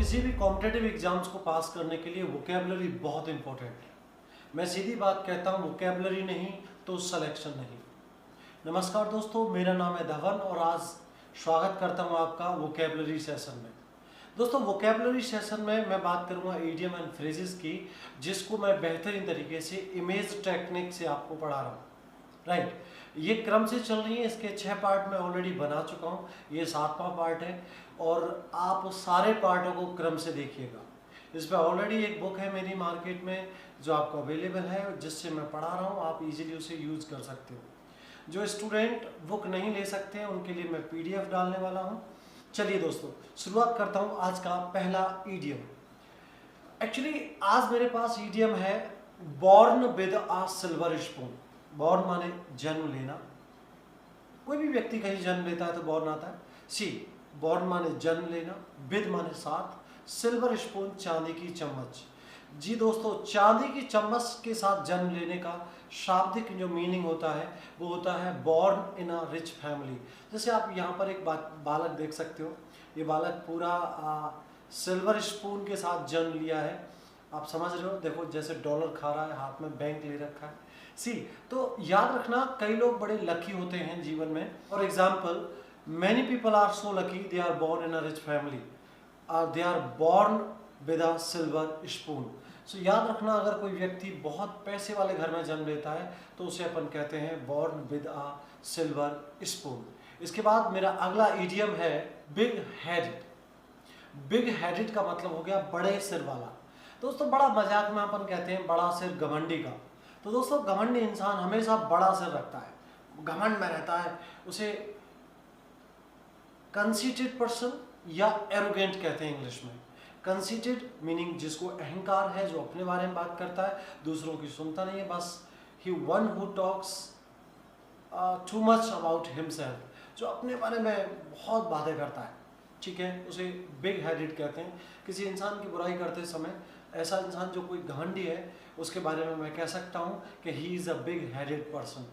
किसी भी competitive exams को पास करने के लिए वोकेबलरी बहुत इंपॉर्टेंट है। मैं सीधी बात कहता हूँ, वोकेबलरी नहीं तो सिलेक्शन नहीं। नमस्कार दोस्तों, मेरा नाम है धवन और आज स्वागत करता हूँ आपका वोकेबलरी सेशन में। दोस्तों, वोकेबलरी सेशन में मैं बात करूँगा इडियम एंड फ्रेजेस की, जिसको मैं बेहतरीन तरीके से इमेज टेक्निक से आपको पढ़ा रहा हूँ। राइट, ये क्रम से चल रही है। इसके 6 पार्ट मैं ऑलरेडी बना चुका हूँ, ये 7वां पार्ट है और आप सारे पार्टों को क्रम से देखिएगा। इस पर ऑलरेडी एक बुक है मेरी मार्केट में जो आपको अवेलेबल है, जिससे मैं पढ़ा रहा हूँ। आप इजीली उसे यूज़ कर सकते हो। जो स्टूडेंट बुक नहीं ले सकते हैं उनके लिए मैं PDF डालने वाला हूँ। चलिए दोस्तों, शुरुआत करता हूँ आज का पहला ईडियम। एक्चुअली आज मेरे पास ईडियम है born with a silver spoon. Born माने जन्म लेना, कोई भी व्यक्ति कहीं जन्म लेता है तो बॉर्न आता है। सी, बॉर्न माने जन्म लेना, विद माने साथ, सिल्वर स्पून चांदी की चम्मच। जी दोस्तों, चांदी की चम्मच के साथ जन्म लेने का शाब्दिक जो मीनिंग होता है वो होता है born in a rich family. जैसे आप यहाँ पर एक बालक देख सकते हो। ये बालक पूरा सिल्वर स्पून के साथ जन्म लिया है। आप समझ रहे हो, देखो जैसे डॉलर खा रहा है, हाथ में बैंक ले रखा है। सी, तो याद रखना, कई लोग बड़े लकी होते हैं जीवन में। For example, many people are so lucky they are born in a rich family, they are born with a silver spoon. So याद रखना, अगर कोई व्यक्ति बहुत पैसे वाले घर में जन्म लेता है तो उसे अपन कहते हैं born with a silver spoon. इसके बाद मेरा अगला इडियम है बिग हेडेड। बिग हेडेड का मतलब हो गया बड़े सिर वाला। दोस्तों, बड़ा मजाक में अपन कहते हैं बड़ा सिर घमंडी का। तो दोस्तों, घमंडी इंसान हमेशा बड़ा सिर रखता है, घमंड में रहता है। उसे कंसीटेड पर्सन या एरोगेंट कहते हैं इंग्लिश में। कंसीटेड मीनिंग जिसको अहंकार है, जो अपने बारे में बात करता है, दूसरों की सुनता नहीं है, बस ही one who talks too much about himself, जो अपने बारे में बहुत बातें करता है। ठीक है, उसे बिग हेडेड कहते हैं। किसी इंसान की बुराई करते समय ऐसा इंसान जो कोई घमंडी है, उसके बारे में मैं कह सकता हूँ कि he is a big headed person.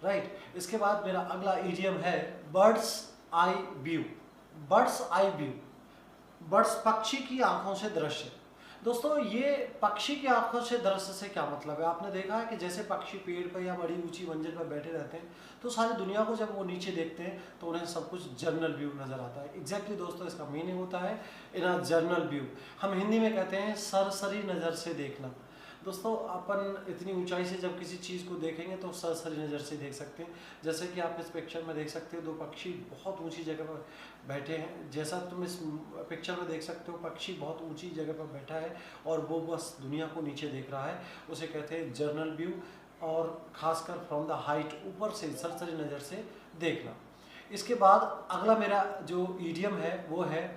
Right, इसके बाद मेरा अगला इडियम है birds eye view. Birds eye view, birds पक्षी की आंखों से दृश्य। दोस्तों, ये पक्षी की आंखों से दृश्य से क्या मतलब है? आपने देखा है कि जैसे पक्षी पेड़ पर या बड़ी ऊंची मंजिल पर बैठे रहते हैं तो सारी दुनिया को जब वो नीचे देखते हैं तो उन्हें सब कुछ जर्नल व्यू नजर आता है। एग्जैक्टली दोस्तों, इसका मीनिंग होता है इन अ जर्नल व्यू। हम हिंदी में कहते हैं सरसरी नज़र से देखना। दोस्तों, अपन इतनी ऊंचाई से जब किसी चीज़ को देखेंगे तो सरसरी नज़र से देख सकते हैं। जैसे कि आप इस पिक्चर में देख सकते हो, 2 पक्षी बहुत ऊंची जगह पर बैठे हैं। जैसा तुम इस पिक्चर में देख सकते हो, पक्षी बहुत ऊंची जगह पर बैठा है और वो बस दुनिया को नीचे देख रहा है। उसे कहते हैं जर्नल व्यू, और खासकर फ्रॉम द हाइट, ऊपर से सरसरी नज़र से देखना। इसके बाद अगला मेरा जो ईडियम है वो है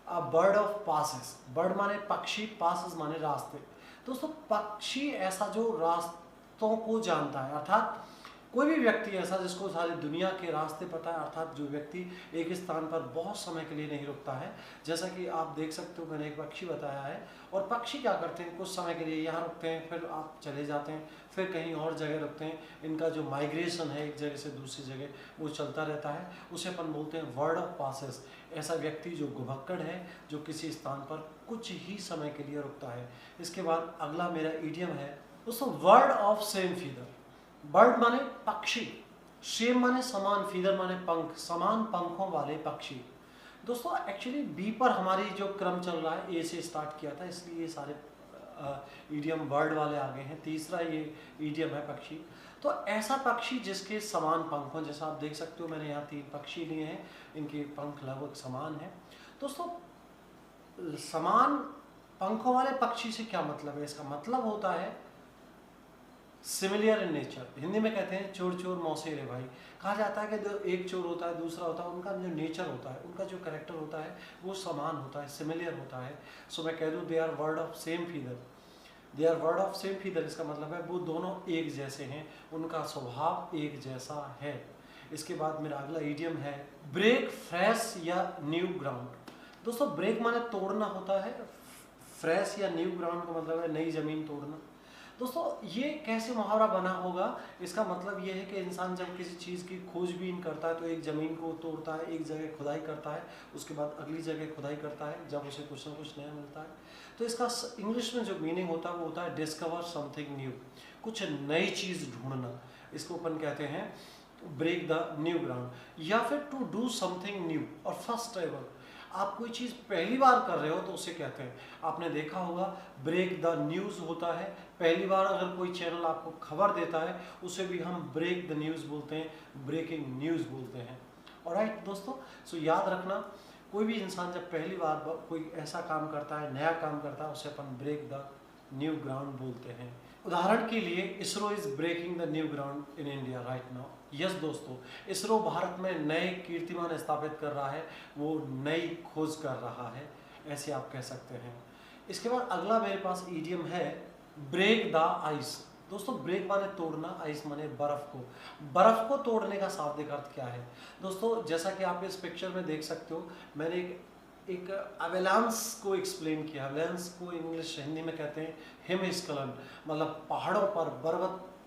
a bird of passes. Bird माने पक्षी, पासेस माने रास्ते। दोस्तों, पक्षी ऐसा जो रास्तों को जानता है, अर्थात कोई भी व्यक्ति ऐसा जिसको सारी दुनिया के रास्ते पता है, अर्थात जो व्यक्ति एक स्थान पर बहुत समय के लिए नहीं रुकता है। जैसा कि आप देख सकते हो, मैंने एक पक्षी बताया है। और पक्षी क्या करते हैं, कुछ समय के लिए यहाँ रुकते हैं, फिर आप चले जाते हैं, फिर कहीं और जगह रुकते हैं। इनका जो माइग्रेशन है एक जगह से दूसरी जगह, वो चलता रहता है। उसे अपन बोलते हैं वर्ड ऑफ पासेस। ऐसा व्यक्ति जो घुमक्कड़ है, जो किसी स्थान पर कुछ ही समय के लिए रुकता है। इसके बाद अगला मेरा इडियम है दोस्तों word of same feather. Bird माने पक्षी, सेम माने समान, फीदर माने पंख, समान पंखों वाले पक्षी। दोस्तों, एक्चुअली बी पर हमारी जो क्रम चल रहा है, ए से स्टार्ट किया था, इसलिए ये सारे ईडियम वर्ड वाले आ गए हैं। तीसरा ये ईडियम है पक्षी। तो ऐसा पक्षी जिसके समान पंख हों, जैसा आप देख सकते हो, मैंने यहाँ 3 पक्षी लिए हैं, इनके पंख लगभग समान हैं। दोस्तों, समान पंखों वाले पक्षी से क्या मतलब है? इसका मतलब होता है सिमिलियर इन नेचर। हिंदी में कहते हैं चोर चोर मौसे रे भाई। कहा जाता है कि जो एक चोर होता है, दूसरा होता है, उनका जो नेचर होता है, उनका जो कैरेक्टर होता है वो समान होता है, सिमिलियर होता है। सो मैं कह दूँ they are word of same feather. They are word of same feather, इसका मतलब है वो दोनों एक जैसे हैं, उनका स्वभाव एक जैसा है। इसके बाद मेरा अगला इडियम है ब्रेक फ्रेश या न्यू ग्राउंड। दोस्तों, ब्रेक माने तोड़ना होता है, फ्रेश या न्यू ग्राउंड का मतलब है नई जमीन तोड़ना। दोस्तों ये कैसे मुहावरा बना होगा, इसका मतलब ये है कि इंसान जब किसी चीज़ की खोजबीन करता है तो एक ज़मीन को तोड़ता है, एक जगह खुदाई करता है, उसके बाद अगली जगह खुदाई करता है, जब उसे कुछ ना कुछ नया मिलता है। तो इसका इंग्लिश में जो मीनिंग होता है वो होता है डिस्कवर समथिंग न्यू, कुछ नई चीज़ ढूंढना। इसको अपन कहते हैं ब्रेक द न्यू ग्राउंड, या फिर टू डू समथिंग न्यू और फर्स्ट एवर। आप कोई चीज़ पहली बार कर रहे हो तो उसे कहते हैं, आपने देखा होगा ब्रेक द न्यूज़ होता है, पहली बार अगर कोई चैनल आपको खबर देता है उसे भी हम ब्रेक द न्यूज़ बोलते हैं, ब्रेकिंग न्यूज़ बोलते हैं। ऑलराइट दोस्तों, सो याद रखना, कोई भी इंसान जब पहली बार कोई ऐसा काम करता है, नया काम करता है, उसे अपन ब्रेक द न्यू ग्राउंड बोलते हैं। उदाहरण के लिए ISRO is breaking the new ground in India right now. Yes दोस्तों, इसरो भारत में नए कीर्तिमान स्थापित कर रहा है, वो नई खोज कर रहा है, ऐसे आप कह सकते हैं। इसके बाद अगला मेरे पास ईडियम है ब्रेक द आइस। दोस्तों ब्रेक माने तोड़ना, आइस माने बर्फ को। बर्फ को तोड़ने का शाब्दिक अर्थ क्या है दोस्तों? जैसा कि आप इस पिक्चर में देख सकते हो, मैंने एक अवेलांस को एक्सप्लेन किया। अवेलांस को इंग्लिश हिंदी में कहते हैं हिमस्खलन, मतलब पहाड़ों पर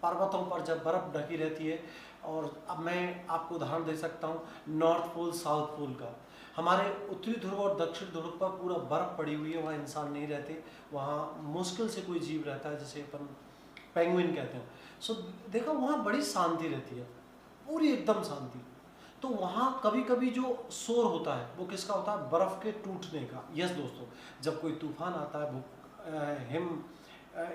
पर्वतों पर जब बर्फ ढकी रहती है। और अब मैं आपको उदाहरण दे सकता हूँ नॉर्थ पोल साउथ पोल का। हमारे उत्तरी ध्रुव और दक्षिण ध्रुव पर पूरा बर्फ पड़ी हुई है, वहाँ इंसान नहीं रहते, वहाँ मुश्किल से कोई जीव रहता है जिसे अपन पेंगुइन कहते हैं। सो देखो वहाँ बड़ी शांति रहती है, पूरी एकदम शांति। तो वहाँ कभी कभी जो शोर होता है वो किसका होता है? बर्फ के टूटने का। यस दोस्तों, जब कोई तूफान आता है, हिम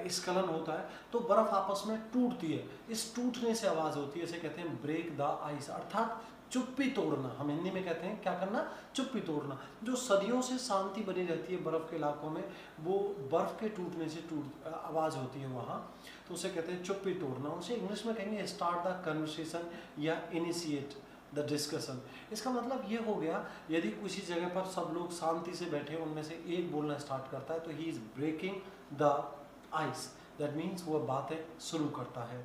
स्खलन होता है, तो बर्फ आपस में टूटती है, इस टूटने से आवाज़ होती है, इसे कहते हैं ब्रेक द आइस, अर्थात चुप्पी तोड़ना। हम हिंदी में कहते हैं क्या करना? चुप्पी तोड़ना। जो सदियों से शांति बनी रहती है बर्फ के इलाकों में, वो बर्फ के टूटने से आवाज़ होती है वहाँ, तो उसे कहते हैं चुप्पी तोड़ना। उसे इंग्लिश में कहेंगे स्टार्ट द कन्वर्सेशन या इनिशिएट द डिस्कशन। इसका मतलब ये हो गया, यदि किसी जगह पर सब लोग शांति से बैठे, उनमें से एक बोलना स्टार्ट करता है तो he is breaking the ice, that means वो बातें शुरू करता है।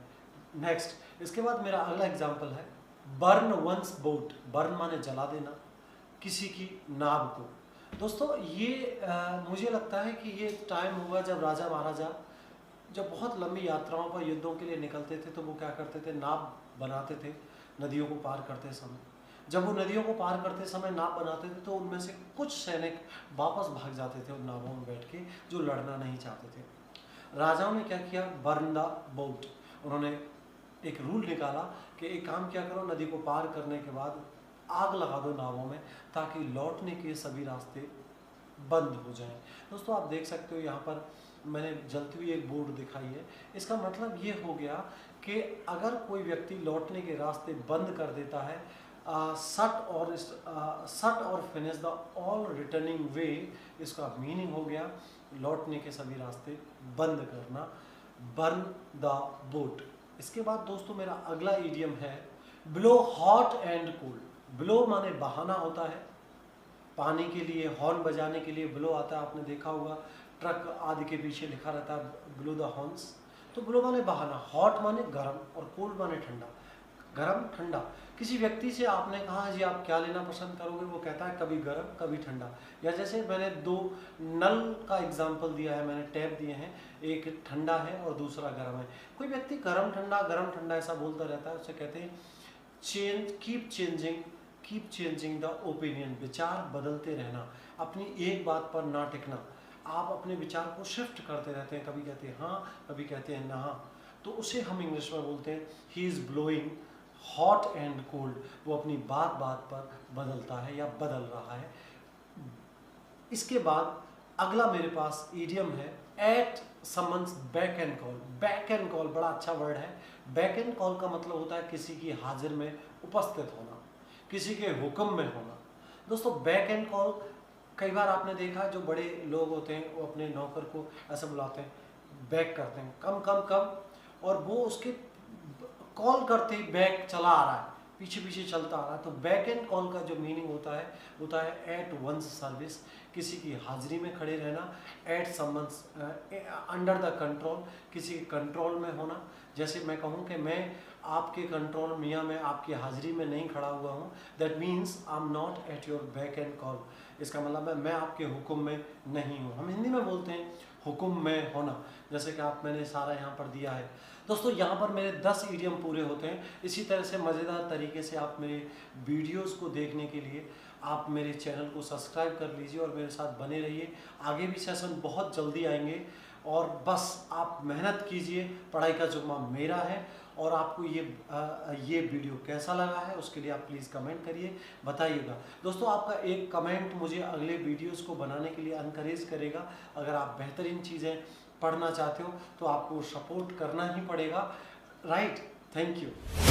नेक्स्ट, इसके बाद मेरा अगला एग्जाम्पल है बर्न वंस बोट। बर्न माने जला देना किसी की नाव को। दोस्तों ये मुझे लगता है कि ये टाइम होगा जब राजा महाराजा जब बहुत लंबी यात्राओं पर युद्धों के लिए निकलते थे तो वो क्या करते थे? नाव बनाते थे नदियों को पार करते समय। जब वो नदियों को पार करते समय नाव बनाते थे तो उनमें से कुछ सैनिक वापस भाग जाते थे उन नावों में बैठ के, जो लड़ना नहीं चाहते थे। राजाओं ने क्या किया? Burn the boat. उन्होंने एक रूल निकाला कि एक काम क्या करो, नदी को पार करने के बाद आग लगा दो नावों में, ताकि लौटने के सभी रास्ते बंद हो जाएं। दोस्तों आप देख सकते हो यहाँ पर मैंने जलती हुई एक बोर्ड दिखाई है। इसका मतलब ये हो गया कि अगर कोई व्यक्ति लौटने के रास्ते बंद कर देता है, सट और फिनिश द ऑल रिटर्निंग वे, इसका मीनिंग हो गया लौटने के सभी रास्ते बंद करना, बर्न द बोट। इसके बाद दोस्तों मेरा अगला इडियम है blow hot and cold. Blow माने बहाना होता है, पानी के लिए हॉर्न बजाने के लिए ब्लो आता है, आपने देखा होगा ट्रक आदि के पीछे लिखा रहता है ब्लो द हॉर्न्स। तो ब्लो माने बहाना, हॉट माने गर्म और कोल्ड माने ठंडा। गर्म ठंडा, किसी व्यक्ति से आपने कहा जी आप क्या लेना पसंद करोगे, वो कहता है कभी गर्म कभी ठंडा। या जैसे मैंने दो नल का एग्जाम्पल दिया है, मैंने टैप दिए हैं, एक ठंडा है और दूसरा गर्म है। कोई व्यक्ति गर्म ठंडा ऐसा बोलता रहता है, उसे कहते हैं कीप चेंजिंग द ओपिनियन, विचार बदलते रहना, अपनी एक बात पर ना टिकना। आप अपने विचार को शिफ्ट करते रहते हैं, कभी कहते हैं हाँ कभी कहते हैं ना, तो उसे हम इंग्लिश में बोलते हैं he is blowing hot and cold. वो अपनी बात बात पर बदलता है या बदल रहा है। इसके बाद अगला मेरे पास इडियम है at someone's beck and call. Beck and call बड़ा अच्छा वर्ड है। बैक एंड कॉल का मतलब होता है किसी की हाजिर में उपस्थित होना, किसी के हुक्म में होना। दोस्तों बैक एंड कॉल कई बार आपने देखा, जो बड़े लोग होते हैं वो अपने नौकर को ऐसा बुलाते हैं, बैक करते हैं, कम कम कम, और वो उसके कॉल करते ही बैक चला आ रहा है, पीछे पीछे चलता आ रहा है। तो बैक एंड कॉल का जो मीनिंग होता है एट वंस सर्विस, किसी की हाजिरी में खड़े रहना, at someone's under the control, किसी के कंट्रोल में होना। जैसे मैं कहूँ कि मैं आपके कंट्रोल में या मैं आपकी हाजिरी में नहीं खड़ा हुआ हूँ, that means I am not at your back and call. इसका मतलब है मैं आपके हुक्म में नहीं हूँ। हम हिंदी में बोलते हैं हुक्म में होना, जैसे कि आप मैंने सारा यहाँ पर दिया है। दोस्तों यहाँ पर मेरे 10 ईडियम पूरे होते हैं। इसी तरह से मज़ेदार तरीके से आप मेरे वीडियोस को देखने के लिए आप मेरे चैनल को सब्सक्राइब कर लीजिए और मेरे साथ बने रहिए। आगे भी सेशन बहुत जल्दी आएंगे और बस आप मेहनत कीजिए, पढ़ाई का जुम्मा मेरा है। और आपको ये वीडियो कैसा लगा है उसके लिए आप प्लीज़ कमेंट करिए, बताइएगा। दोस्तों आपका एक कमेंट मुझे अगले वीडियोस को बनाने के लिए एनकरेज करेगा। अगर आप बेहतरीन चीज़ें पढ़ना चाहते हो तो आपको सपोर्ट करना ही पड़ेगा, राइट। Thank you.